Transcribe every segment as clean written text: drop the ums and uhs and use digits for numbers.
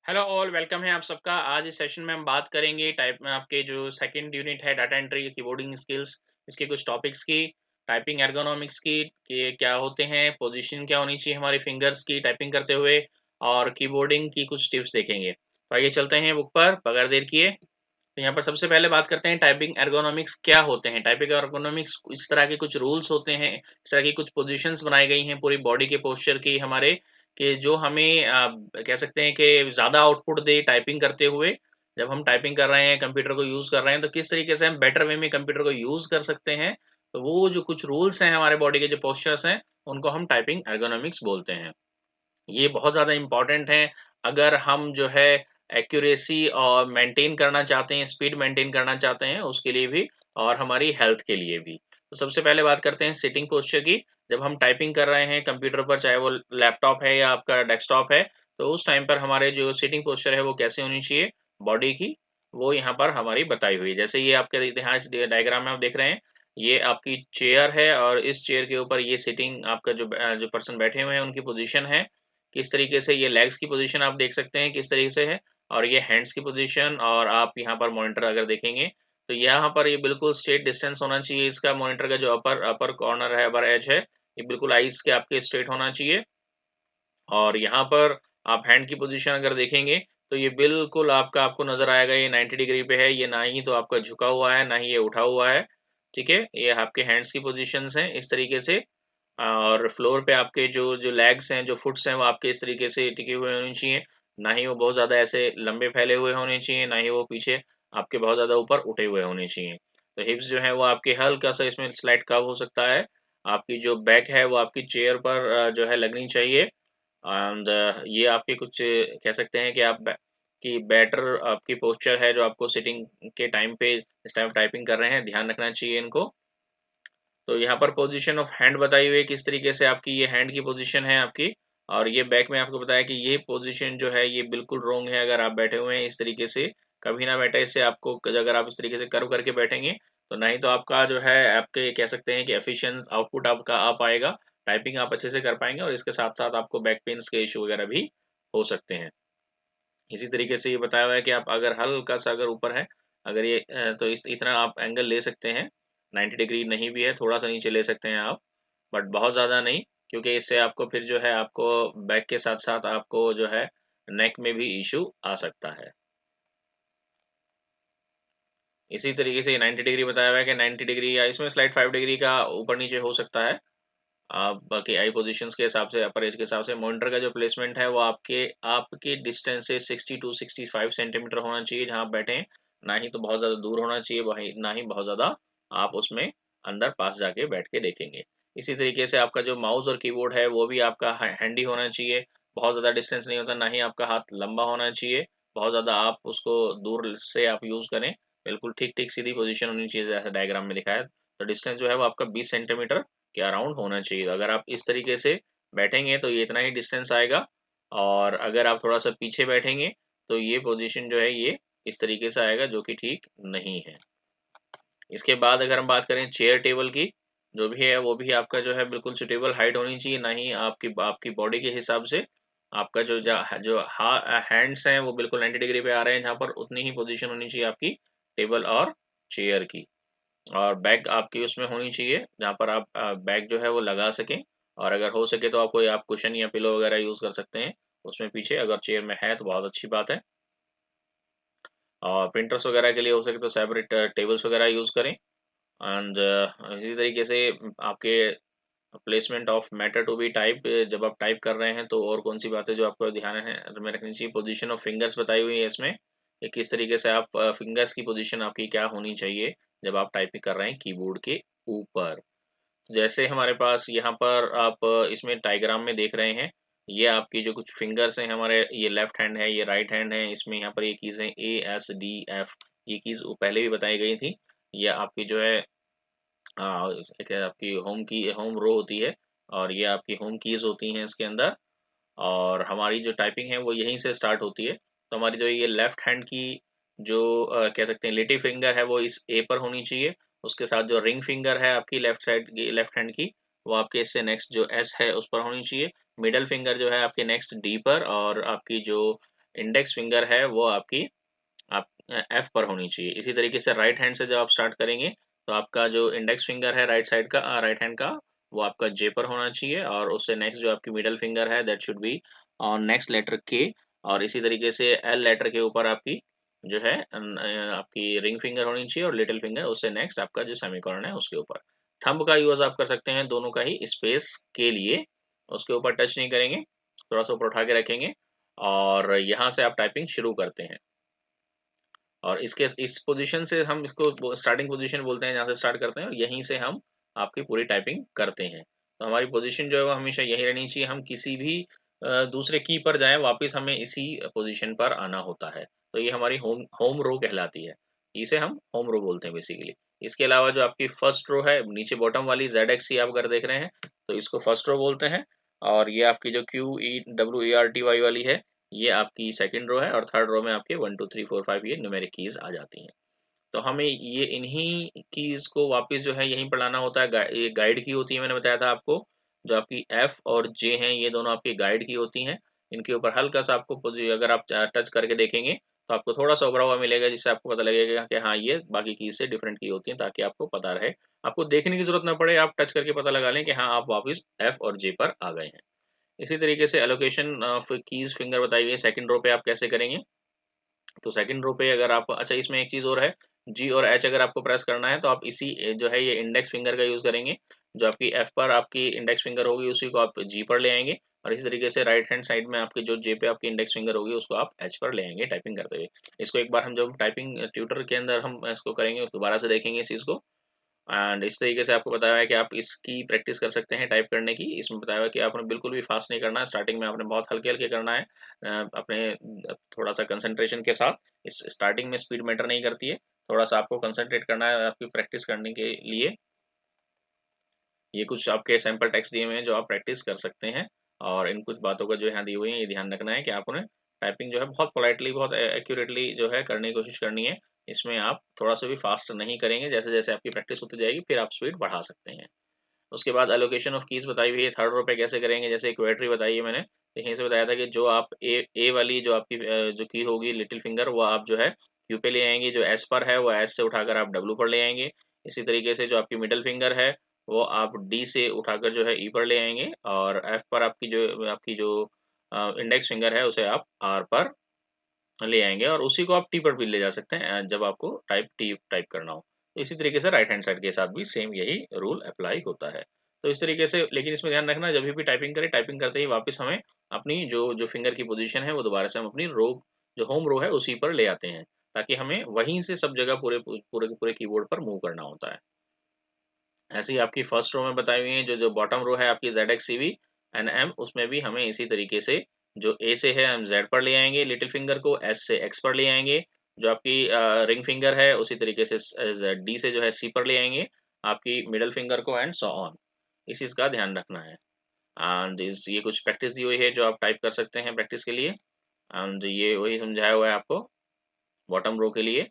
Hello all, welcome है आप सबका। आज इस सेशन में हम बात करेंगे टाइप में आपके जो सेकंड यूनिट है डाटा एंट्री कीबोर्डिंग स्किल्स, इसके कुछ टॉपिक्स की, टाइपिंग एर्गोनॉमिक्स की कि क्या होते हैं, पोजीशन क्या होनी चाहिए हमारी फिंगर्स की टाइपिंग करते हुए, और कीबोर्डिंग की कुछ टिप्स देखेंगे। तो आइए चलते हैं बुक पर बगैर देर किए। तो यहाँ पर सबसे पहले बात करते हैं टाइपिंग एर्गोनॉमिक्स क्या होते हैं। टाइपिंग एर्गोनॉमिक्स इस तरह के कुछ रूल्स होते हैं, इस तरह की कुछ पोजीशंस बनाई गई हैं पूरी बॉडी के पोस्चर की हमारे, कि जो हमें कह सकते हैं कि ज़्यादा आउटपुट दे टाइपिंग करते हुए। जब हम टाइपिंग कर रहे हैं, कंप्यूटर को यूज़ कर रहे हैं, तो किस तरीके से हम बेटर वे में कंप्यूटर को यूज़ कर सकते हैं। तो वो जो कुछ रूल्स हैं हमारे बॉडी के जो पोस्चर्स हैं, उनको हम टाइपिंग एर्गोनॉमिक्स बोलते हैं। ये बहुत ज़्यादा इम्पोर्टेंट है अगर हम जो है एक्यूरेसी और मेंटेन करना चाहते हैं, स्पीड मेंटेन करना चाहते हैं उसके लिए भी, और हमारी हेल्थ के लिए भी। तो सबसे पहले बात करते हैं सिटिंग पोस्चर की। जब हम टाइपिंग कर रहे हैं कंप्यूटर पर, चाहे वो लैपटॉप है या आपका डेस्कटॉप है, तो उस टाइम पर हमारे जो सिटिंग पोस्चर है वो कैसे होनी चाहिए बॉडी की, वो यहाँ पर हमारी बताई हुई है। जैसे ये आपके यहाँ इस डायग्राम में आप देख रहे हैं, ये आपकी चेयर है और इस चेयर के ऊपर ये सिटिंग आपका जो पर्सन बैठे हुए हैं उनकी पोजीशन है। किस तरीके से ये लेग्स की पोजीशन आप देख सकते हैं किस तरीके से है, और ये हैंड्स की पोजीशन, और आप यहाँ पर मॉनिटर अगर देखेंगे तो यहाँ पर ये बिल्कुल स्ट्रेट डिस्टेंस होना चाहिए इसका। मॉनिटर का जो अपर अपर कॉर्नर है, अपर एज है, ये बिल्कुल आईज के आपके स्ट्रेट होना चाहिए। और यहाँ पर आप हैंड की पोजीशन अगर देखेंगे तो ये बिल्कुल आपको नजर आएगा, ये 90 डिग्री पे है, ये ना ही तो आपका झुका हुआ है ना ही ये उठा हुआ है। ठीक है, ये आपके हैंड्स की पोजीशंस हैं इस तरीके से। और फ्लोर पे आपके जो जो लेग्स हैं, जो फुट्स हैं, वो आपके इस तरीके से टिके हुए होने चाहिए। ना ही वो बहुत ज़्यादा ऐसे लंबे फैले हुए होने चाहिए, ना ही वो पीछे आपके बहुत ज़्यादा ऊपर उठे हुए होने चाहिए। तो हिप्स जो है वो आपके हल्का सा इसमें स्लाइड कव हो सकता है। आपकी जो बैक है वो आपकी चेयर पर जो है लगनी चाहिए। एंड ये आपके कुछ कह सकते हैं कि कि बेटर आपकी पोस्चर है जो आपको सिटिंग के टाइम पे, इस टाइम टाइपिंग कर रहे हैं, ध्यान रखना चाहिए इनको। तो यहाँ पर पोजीशन ऑफ हैंड बताई हुई है, किस तरीके से आपकी ये हैंड की पोजीशन है आपकी। और ये बैक में आपको बताया कि ये पोजीशन जो है ये बिल्कुल रॉन्ग है अगर आप बैठे हुए हैं इस तरीके से। कभी ना बैठे इससे आपको, अगर आप इस तरीके से कर्व करके बैठेंगे तो नहीं तो आपका जो है आपके कह सकते हैं कि एफिशिएंस आउटपुट आपका आ पाएगा, टाइपिंग आप अच्छे से कर पाएंगे, और इसके साथ साथ आपको बैक पेन्स के इशू वगैरह भी हो सकते हैं। इसी तरीके से ये बताया हुआ है कि आप अगर हल्का सा अगर ऊपर है, अगर ये तो इस इतना आप एंगल ले सकते हैं। 90 डिग्री नहीं भी है, थोड़ा सा नीचे ले सकते हैं आप, बट बहुत ज़्यादा नहीं, क्योंकि इससे आपको फिर जो है आपको बैक के साथ साथ आपको जो है नेक में भी इशू आ सकता है। इसी तरीके से 90 डिग्री बताया हुआ है कि 90 डिग्री या इसमें स्लाइड 5 डिग्री का ऊपर नीचे हो सकता है। आप बाकी आई पोजीशंस के हिसाब से, अपर एज के हिसाब से मॉनिटर का जो प्लेसमेंट है वो आपके आपके डिस्टेंस से 60 टू 65 सेंटीमीटर होना चाहिए जहां आप बैठे हैं। ना ही तो बहुत ज़्यादा दूर होना चाहिए, वही ना ही बहुत ज़्यादा आप उसमें अंदर पास जाके बैठ के देखेंगे। इसी तरीके से आपका जो माउस और कीबोर्ड है वो भी आपका हैंडी होना चाहिए। बहुत ज़्यादा डिस्टेंस नहीं होता, ना ही आपका हाथ लंबा होना चाहिए, बहुत ज़्यादा आप उसको दूर से आप यूज़ करें। बिल्कुल ठीक ठीक सीधी पोजीशन होनी चाहिए जैसा डायग्राम में दिखाया है। तो डिस्टेंस जो है वो आपका 20 सेंटीमीटर के अराउंड होना चाहिए। अगर आप इस तरीके से बैठेंगे तो ये इतना ही डिस्टेंस आएगा, और अगर आप थोड़ा सा पीछे बैठेंगे तो ये पोजीशन जो है ये इस तरीके से आएगा, जो कि ठीक नहीं है। इसके बाद अगर हम बात करें चेयर टेबल की, जो भी है वो भी आपका जो है बिल्कुल सुटेबल हाइट होनी चाहिए, ना ही आपकी आपकी बॉडी के हिसाब से। आपका जो जो हैंड्स हैं वो बिल्कुल 90 डिग्री पे आ रहे हैं, जहाँ पर उतनी ही पोजीशन होनी चाहिए आपकी टेबल और चेयर की। और बैग आपकी उसमें होनी चाहिए जहाँ पर आप बैग जो है वो लगा सकें। और अगर हो सके तो आप कुशन या पिलो वगैरह यूज़ कर सकते हैं उसमें पीछे, अगर चेयर में है तो बहुत अच्छी बात है। और प्रिंटर्स वगैरह के लिए हो सके तो सेपरेट टेबल्स वगैरह यूज़ करें। एंड इसी तरीके से आपके placement of matter to be type, जब आप टाइप कर रहे हैं तो और कौन सी बातें जो आपको ध्यान है में रखनी चाहिए। पोजीशन ऑफ फिंगर्स बताई हुई है इसमें, कि किस तरीके से आप फिंगर्स की पोजीशन आपकी क्या होनी चाहिए जब आप टाइपिंग कर रहे हैं कीबोर्ड के ऊपर। जैसे हमारे पास यहाँ पर आप इसमें डायग्राम में देख रहे हैं, ये आपकी जो कुछ फिंगर्स हैं हमारे, ये लेफ्ट हैंड है, ये राइट हैंड है, इसमें यहाँ पर ये कीज है ASDF। ये कीज पहले भी बताई गई थी। ये आपकी जो है एक आपकी होम की होम रो होती है, और ये आपकी होम कीज होती हैं इसके अंदर। और हमारी जो टाइपिंग है वो यहीं से स्टार्ट होती है। तो हमारी जो ये लेफ्ट हैंड की जो कह सकते हैं लिटिल फिंगर है वो इस ए पर होनी चाहिए। उसके साथ जो रिंग फिंगर है आपकी लेफ्ट साइड की, लेफ्ट हैंड की, वो आपके इससे नेक्स्ट जो एस है उस पर होनी चाहिए। मिडल फिंगर जो है आपके नेक्स्ट डी पर, और आपकी जो इंडेक्स फिंगर है वो आपकी आप एफ पर होनी चाहिए। इसी तरीके से राइट हैंड से जब आप स्टार्ट करेंगे तो आपका जो इंडेक्स फिंगर है राइट साइड का राइट हैंड का वो आपका जे पर होना चाहिए, और उससे नेक्स्ट जो आपकी मिडल फिंगर है that should be on next letter के, और इसी तरीके से एल लेटर के ऊपर आपकी जो है आपकी रिंग फिंगर होनी चाहिए, और लिटिल फिंगर उससे नेक्स्ट आपका जो सेमीकोलन है उसके ऊपर। थंब का यूज आप कर सकते हैं दोनों का ही स्पेस के लिए, उसके ऊपर टच नहीं करेंगे, थोड़ा सा ऊपर उठा के रखेंगे, और यहाँ से आप टाइपिंग शुरू करते हैं। और इसके इस पोजीशन से हम इसको स्टार्टिंग पोजीशन बोलते हैं, जहाँ से स्टार्ट करते हैं, और यहीं से हम आपकी पूरी टाइपिंग करते हैं। तो हमारी पोजीशन जो है वो हमेशा यही रहनी चाहिए। हम किसी भी दूसरे की पर जाएं, वापस हमें इसी पोजीशन पर आना होता है। तो ये हमारी होम होम रो कहलाती है, इसे हम होम रो बोलते हैं बेसिकली। इसके अलावा जो आपकी फर्स्ट रो है नीचे बॉटम वाली ZXC आप अगर देख रहे हैं तो इसको फर्स्ट रो बोलते हैं, और ये आपकी जो QEWERTY वाली है ये आपकी सेकंड रो है, और थर्ड रो में आपके 1 2 3 4 5 ये न्यूमेरिक कीज आ जाती हैं। तो हमें ये इन्हीं कीज को वापस जो है यहीं पर लाना होता है। ये गाइड की होती है, मैंने बताया था आपको। जो आपकी एफ और जे हैं ये दोनों आपकी गाइड की होती हैं। इनके ऊपर हल्का सा आपको अगर आप टच करके देखेंगे तो आपको थोड़ा सा उभरा हुआ मिलेगा, जिससे आपको पता लगेगा कि हाँ ये बाकी कीज से डिफरेंट की होती हैं, ताकि आपको पता रहे, आपको देखने की जरूरत ना पड़े, आप टच करके पता लगा लें कि हाँ आप वापस एफ और जे पर आ गए हैं। इसी तरीके से एलोकेशन ऑफ कीज फिंगर बताई गई है सेकंड रो पे आप कैसे करेंगे। तो सेकंड रो पे अगर आप, अच्छा इसमें एक चीज़ और है, जी और एच अगर आपको प्रेस करना है तो आप इसी जो है ये इंडेक्स फिंगर का यूज़ करेंगे। जो आपकी एफ पर आपकी इंडेक्स फिंगर होगी उसी को आप जी पर ले आएंगे, और इसी तरीके से राइट हैंड साइड में आपके जो जे पे आपकी इंडेक्स फिंगर होगी उसको आप एच पर ले आएंगे टाइपिंग करते हुए। इसको एक बार हम जब टाइपिंग ट्यूटर के अंदर हम इसको करेंगे दोबारा से देखेंगे इस चीज़ को। एंड इस तरीके से आपको बताया है कि आप इसकी प्रैक्टिस कर सकते हैं टाइप करने की। इसमें बताया हुआ है कि आपने बिल्कुल भी फास्ट नहीं करना है, स्टार्टिंग में आपने बहुत हल्के-हल्के करना है। अपने थोड़ा सा कंसंट्रेशन के साथ। इस स्टार्टिंग में स्पीड मैटर नहीं करती है, थोड़ा-सा आपको कंसंट्रेट करना है आपकी प्रैक्टिस करने के लिए। ये कुछ आपके सैंपल टेक्स्ट दिए हुए हैं जो आप प्रैक्टिस कर सकते हैं, और इन कुछ बातों का जो यहाँ दी हुई है ये ध्यान रखना है कि आपने टाइपिंग जो है बहुत पोलाइटली बहुत एक्यूरेटली जो है करने की कोशिश करनी है। इसमें आप थोड़ा सा भी फास्ट नहीं करेंगे, जैसे जैसे आपकी प्रैक्टिस होती जाएगी फिर आप स्पीड बढ़ा सकते हैं। उसके बाद एलोकेशन ऑफ कीज बताई हुई है थर्ड रो पे कैसे करेंगे। जैसे क्वेट्री बताई है मैंने, तो यहीं से बताया था कि जो आप ए वाली जो आपकी जो की होगी लिटिल फिंगर वो आप जो है क्यू पे ले आएंगे, जो एस पर है वो एस से उठाकर आप डब्लू पर ले आएंगे। इसी तरीके से जो आपकी मिडल फिंगर है वो आप डी से उठाकर जो है ई पर ले आएंगे, और एफ पर आपकी जो इंडेक्स फिंगर है उसे आप आर पर ले आएंगे, और उसी को आप टी पर भी ले जा सकते हैं जब आपको टाइप करना हो। तो इसी तरीके से राइट हैंड साइड के साथ भी सेम यही रूल अप्लाई होता है। तो इस तरीके से, लेकिन इसमें ध्यान रखना जब भी टाइपिंग करें, टाइपिंग करते ही वापस हमें अपनी जो जो फिंगर की पोजीशन है वो दोबारा से हम अपनी रो जो होम रो है उसी पर ले आते हैं, ताकि हमें वहीं से सब जगह पूरे पूरे पूरे कीबोर्ड पर मूव करना होता है। ऐसे ही आपकी फर्स्ट रो में बताई हुई है जो जो बॉटम रो है आपकी ZXCV उसमें भी हमें इसी तरीके से जो ए से है हम जेड पर ले आएंगे, लिटिल फिंगर को एस से एक्स पर ले आएंगे, जो आपकी रिंग फिंगर है उसी तरीके से डी से जो है सी पर ले आएंगे आपकी मिडल फिंगर को, एंड सो ऑन। इस चीज़ का ध्यान रखना है। एंड ये कुछ प्रैक्टिस दी हुई है जो आप टाइप कर सकते हैं प्रैक्टिस के लिए, एंड ये वही समझाया हुआ है आपको बॉटम रो के लिए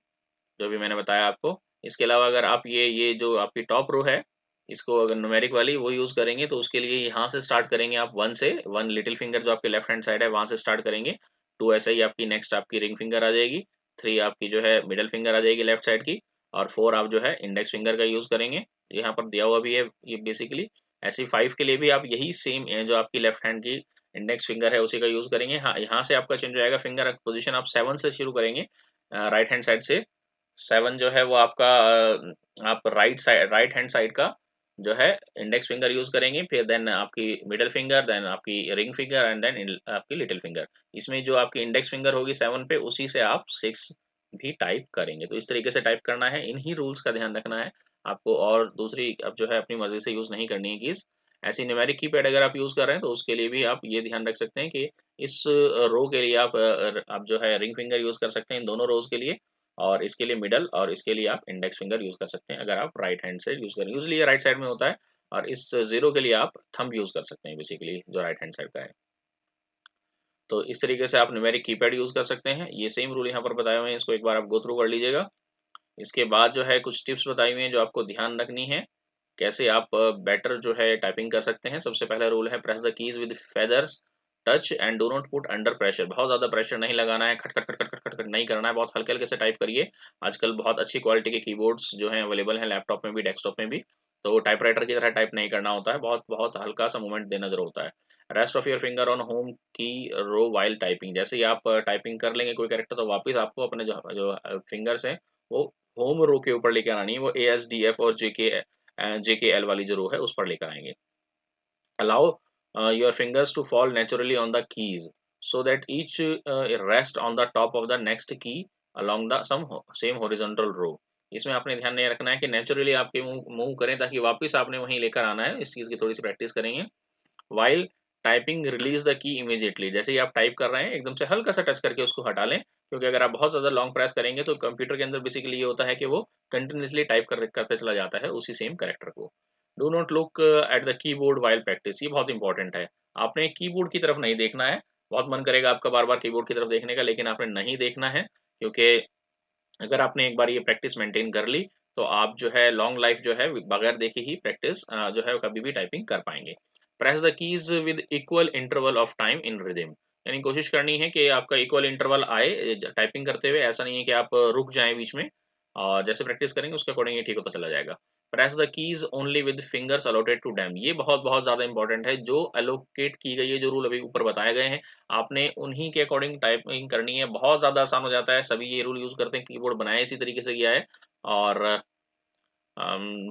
जो भी मैंने बताया आपको। इसके अलावा अगर आप ये जो आपकी टॉप रो है इसको अगर न्यूमेरिक वाली वो यूज़ करेंगे तो उसके लिए यहाँ से स्टार्ट करेंगे आप 1 से, 1 लिटिल फिंगर जो आपके लेफ्ट हैंड साइड है वहाँ से स्टार्ट करेंगे। 2 ऐसे ही आपकी नेक्स्ट आपकी रिंग फिंगर आ जाएगी। 3 आपकी जो है मिडल फिंगर आ जाएगी लेफ्ट साइड की, और 4 आप जो है इंडेक्स फिंगर का यूज़ करेंगे। यहाँ पर दिया हुआ भी है ये बेसिकली। ऐसे ही 5 के लिए भी आप यही सेम जो आपकी लेफ्ट हैंड की इंडेक्स फिंगर है उसी का यूज़ करेंगे। हाँ, यहाँ से आपका चेंज हो जाएगा, फिंगर पोजीशन आप 7 से शुरू करेंगे राइट हैंड साइड से। 7 जो है वो आपका आप राइट हैंड साइड का जो है इंडेक्स फिंगर यूज करेंगे, फिर देन आपकी मिडल फिंगर, देन आपकी रिंग फिंगर, एंड देन आपकी लिटिल फिंगर। इसमें जो आपकी इंडेक्स फिंगर होगी 7 पे उसी से आप 6 भी टाइप करेंगे। तो इस तरीके से टाइप करना है, इन्हीं रूल्स का ध्यान रखना है आपको, और दूसरी अब जो है अपनी मर्जी से यूज नहीं करनी है कीज। ऐसी न्यूमेरिक कीपैड अगर आप यूज कर रहे हैं तो उसके लिए भी आप ये ध्यान रख सकते हैं कि इस रो के लिए आप जो है रिंग फिंगर यूज कर सकते हैं इन दोनों रोज के लिए, और इसके लिए मिडल, और इसके लिए आप इंडेक्स फिंगर यूज कर सकते हैं अगर आप राइट हैंड से यूज करें। यूजली ये राइट साइड में होता है, और इस जीरो के लिए आप थंब यूज कर सकते हैं बेसिकली जो राइट हैंड साइड का है। तो इस तरीके से आप न्यूमेरिक कीपैड यूज कर सकते हैं। ये सेम रूल यहाँ पर बताए हुए हैं, इसको एक बार आप गो थ्रू कर लीजिएगा। इसके बाद जो है कुछ टिप्स बताई हुई हैं जो आपको ध्यान रखनी है, कैसे आप बेटर जो है टाइपिंग कर सकते हैं। सबसे पहला रूल है press the keys with feathers touch and do not put under pressure. बहुत ज़्यादा प्रेशर नहीं लगाना है, खट खट खट खट खट खट खट नहीं करना है, बहुत हल्के हल्के से टाइप करिए। आजकल बहुत अच्छी क्वालिटी के कीबोर्ड्स जो हैं अवेलेबल हैं लैपटॉप में भी, डेस्कटॉप में भी, तो टाइपराइटर की तरह टाइप नहीं करना होता है, बहुत बहुत हल्का सा मूवमेंट देना जरूर होता है। Rest of your finger on home की रो वाइल टाइपिंग। जैसे ही आप टाइपिंग कर लेंगे कोई कैरेक्टर, तो वापस आपको अपने जो जो फिंगर्स हैं वो होम रो के ऊपर लेकर आनी है, वो ASDF और JKL वाली जो रो है उस पर लेकर आएंगे। Allow your fingers to fall naturally on the keys so that each rest on the top of the next key along the same horizontal row। इसमें आपने ध्यान नहीं रखना है कि नेचुरली आपके मूव करें, ताकि वापस आपने वहीं लेकर आना है। इस चीज़ की थोड़ी सी प्रैक्टिस करेंगे। While typing release the key immediately. जैसे ही आप टाइप कर रहे हैं एकदम से हल्का सा टच करके उसको हटा लें, क्योंकि अगर आप बहुत ज़्यादा लॉन्ग प्रेस करेंगे तो कंप्यूटर के अंदर बेसिकली ये होता है कि वो कंटिन्यूसली टाइप करते चला जाता है उसी सेम कैरेक्टर को। Do not look at the keyboard while practice. ये बहुत इंपॉर्टेंट है। आपने कीबोर्ड की तरफ नहीं देखना है। बहुत मन करेगा आपका बार बार कीबोर्ड की तरफ देखने का, लेकिन आपने नहीं देखना है, क्योंकि अगर आपने एक बार ये प्रैक्टिस मेंटेन कर ली तो आप जो है लॉन्ग लाइफ जो है बगैर देखे ही प्रैक्टिस जो है कभी भी टाइपिंग कर पाएंगे। Press the keys with equal interval of time in rhythm. यानी कोशिश करनी है कि आपका इक्वल इंटरवल आए टाइपिंग करते हुए। ऐसा नहीं है कि आप रुक जाएं बीच में, और जैसे प्रैक्टिस करेंगे उसके अकॉर्डिंग ये ठीक होता चला जाएगा। Press the keys only with fingers allotted to them. ये बहुत बहुत ज्यादा इंपॉर्टेंट है। जो अलोकेट की गई है, जो रूल अभी ऊपर बताए गए हैं, आपने उन्हीं के अकॉर्डिंग टाइपिंग करनी है। बहुत ज़्यादा आसान हो जाता है, सभी ये रूल यूज़ करते हैं, कीबोर्ड बनाया इसी तरीके से गया है। और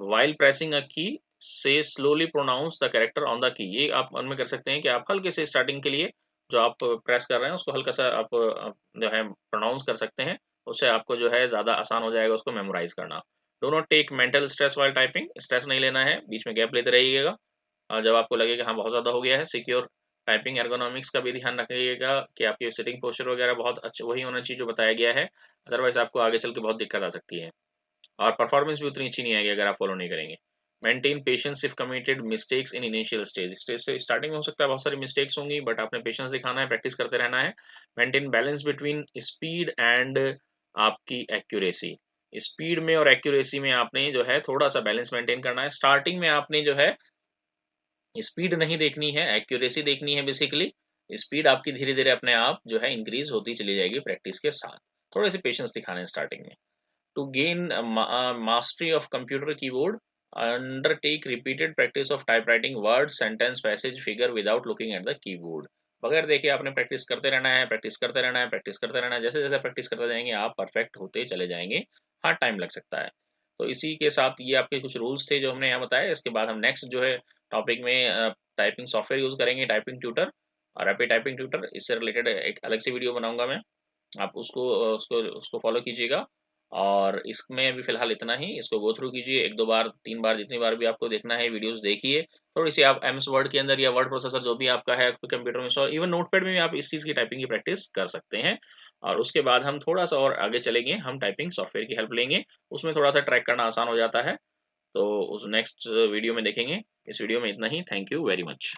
वाइल प्रेसिंग अ की से slowly pronounce the character on the key. ये आप मन में कर सकते हैं कि आप हल्के से स्टार्टिंग के लिए जो आप प्रेस कर रहे हैं उसको हल्का सा आप जो है प्रोनाउंस कर सकते हैं। उससे आपको जो है ज़्यादा आसान हो जाएगा उसको मेमोराइज करना। Do not take mental stress while typing. Stress नहीं लेना है, बीच में गैप लेते रहिएगा। जब आपको लगे कि हाँ बहुत ज़्यादा हो गया है। सिक्योर टाइपिंग एर्गोनॉमिक्स का भी ध्यान रखिएगा कि आपकी सिटिंग पोस्चर वगैरह बहुत अच्छे वही होना चाहिए जो बताया गया है। अदरवाइज आपको आगे चल के बहुत दिक्कत आ सकती है, और परफॉर्मेंस भी उतनी अच्छी नहीं आएगी अगर आप फॉलो नहीं करेंगे। Maintain patience if committed mistakes in initial stage. Stage से स्टार्टिंग में हो सकता है बहुत सारी मिस्टेक्स होंगी, बट आपने पेशेंस दिखाना है, प्रैक्टिस करते रहना है। Maintain balance between speed and आपकी एक्यूरेसी। स्पीड में और एक्यूरेसी में आपने जो है थोड़ा सा बैलेंस मेंटेन करना है। स्टार्टिंग में आपने जो है स्पीड नहीं देखनी है, एक्यूरेसी देखनी है बेसिकली। स्पीड आपकी धीरे धीरे अपने आप जो है इंक्रीज होती चली जाएगी प्रैक्टिस के साथ। थोड़े से पेशेंस दिखाने हैं स्टार्टिंग में। To gain mastery of computer keyboard, undertake repeated practice of typewriting word sentence passage figure without looking at the keyboard. बगैर देखे आपने प्रैक्टिस करते रहना है, प्रैक्टिस करते रहना है, प्रैक्टिस करते रहना है। जैसे जैसे प्रैक्टिस करते जाएंगे आप परफेक्ट होते चले जाएंगे। हाँ, टाइम लग सकता है। तो इसी के साथ ये आपके कुछ रूल्स थे जो हमने यहाँ बताए। इसके बाद हम नेक्स्ट जो है टॉपिक में टाइपिंग सॉफ्टवेयर यूज करेंगे, टाइपिंग ट्यूटर और रैपिड टाइपिंग ट्यूटर। इससे रिलेटेड एक अलग से वीडियो बनाऊंगा मैं, आप उसको उसको फॉलो कीजिएगा। और इसमें अभी फिलहाल इतना ही। इसको गो थ्रू कीजिए 1-2 बार 3 बार, जितनी बार भी आपको देखना है वीडियोस देखिए। थोड़ी सी आप एमएस वर्ड के अंदर या वर्ड प्रोसेसर जो भी आपका है कंप्यूटर में इंस्टॉल, इवन नोटपैड में भी आप इस चीज़ की टाइपिंग की प्रैक्टिस कर सकते हैं। और उसके बाद हम थोड़ा सा और आगे चलेंगे, हम टाइपिंग सॉफ्टवेयर की हेल्प लेंगे। उसमें थोड़ा सा ट्रैक करना आसान हो जाता है। तो उस नेक्स्ट वीडियो में देखेंगे। इस वीडियो में इतना ही। Thank you very much.